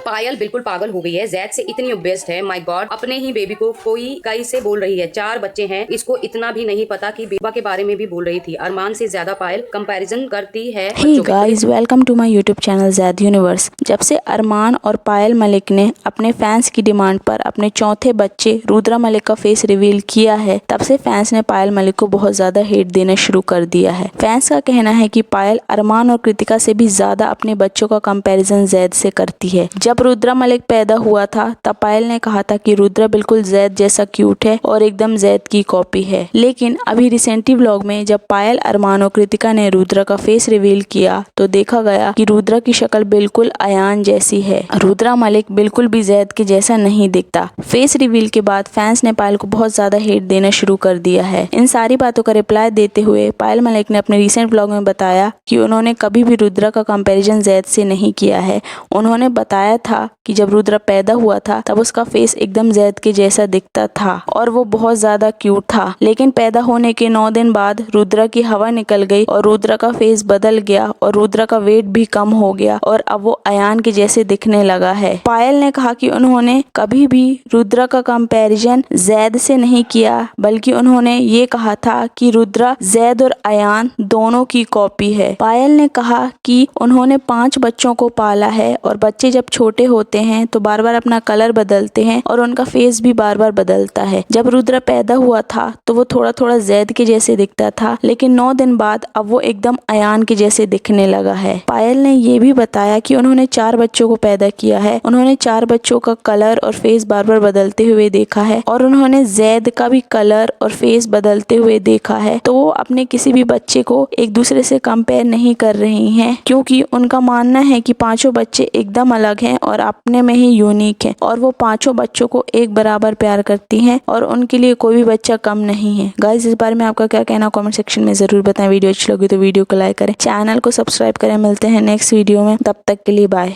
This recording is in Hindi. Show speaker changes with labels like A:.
A: पायल बिल्कुल पागल हो गई है, जैद से इतनी ओब्सेस्ड है। माय गॉड, अपने ही बेबी को कोई कैसे बोल रही है। 4 बच्चे हैं, इसको इतना भी नहीं पता कि बेबा के बारे में भी बोल रही थी। अरमान से ज्यादा पायल कंपैरिजन करती है।
B: Hey guys, welcome to my YouTube channel Zaid Universe. जब से अरमान और पायल मलिक ने अपने फैंस की डिमांड पर अपने चौथे बच्चे रुद्रा मलिक का फेस रिवील किया है, तब से फैंस ने पायल मलिक को बहुत ज्यादा हेट देना शुरू कर दिया है। फैंस का कहना है कि पायल अरमान और कृतिका से भी ज्यादा अपने बच्चों का कंपैरिजन जैद से करती है। जब रुद्रा मलिक पैदा हुआ था तब पायल ने कहा था कि रुद्रा बिल्कुल जैद जैसा क्यूट है और एकदम जैद की कॉपी है। लेकिन अभी रिसेंटली व्लॉग में जब पायल, अरमान और कृतिका ने रुद्रा का फेस रिवील किया तो देखा गया कि रुद्रा की शक्ल बिल्कुल अयान जैसी है। रुद्रा मलिक बिल्कुल भी जैद के जैसा नहीं दिखता। फेस रिवील के बाद फैंस ने पायल को बहुत ज्यादा हेट देना शुरू कर दिया है। इन सारी बातों का रिप्लाई देते हुए पायल मलिक ने अपने रिसेंट व्लॉग में बताया कि उन्होंने कभी भी रुद्रा का कंपैरिजन जैद से नहीं किया है। उन्होंने बताया था कि जब रुद्रा पैदा हुआ था तब उसका फेस एकदम जैद के जैसा दिखता था और वो बहुत ज्यादा क्यूट था। लेकिन पैदा होने के 9 दिन बाद रुद्रा की हवा निकल गई और रुद्रा का फेस बदल गया और रुद्रा का वेट भी कम हो गया और अब वो अयान के जैसे दिखने लगा है। पायल ने कहा कि उन्होंने कभी भी रुद्रा का कंपैरिजन जैद से नहीं किया, बल्कि उन्होंने ये कहा था कि रुद्रा जैद और अयान दोनों की कॉपी है। पायल ने कहा कि उन्होंने 5 बच्चों को पाला है और बच्चे जब छोटे होते हैं तो बार बार अपना कलर बदलते हैं और उनका फेस भी बार बार बदलता है। जब रुद्रा पैदा हुआ था तो वो थोड़ा थोड़ा जैद के जैसे दिखता था, लेकिन 9 दिन बाद अब वो एकदम अयान के जैसे दिखने लगा है। पायल ने ये भी बताया कि उन्होंने 4 बच्चों को पैदा किया है। उन्होंने 4 बच्चों का कलर और फेस बार बार बदलते हुए देखा है और उन्होंने जैद का भी कलर और फेस बदलते हुए देखा है। तो वो अपने किसी भी बच्चे को एक दूसरे से कंपेयर नहीं कर रही हैं, क्योंकि उनका मानना है कि 5 बच्चे एकदम अलग हैं और अपने में ही यूनिक हैं और वो 5 बच्चों को एक बराबर प्यार करती हैं और उनके लिए कोई भी बच्चा कम नहीं है। गाइस, इस बारे में आपका क्या कहना कमेंट सेक्शन में जरूर बताएं। वीडियो अच्छी लगी तो वीडियो को लाइक करें, चैनल को सब्सक्राइब करें। मिलते हैं नेक्स्ट वीडियो में, तब तक के लिए बाय।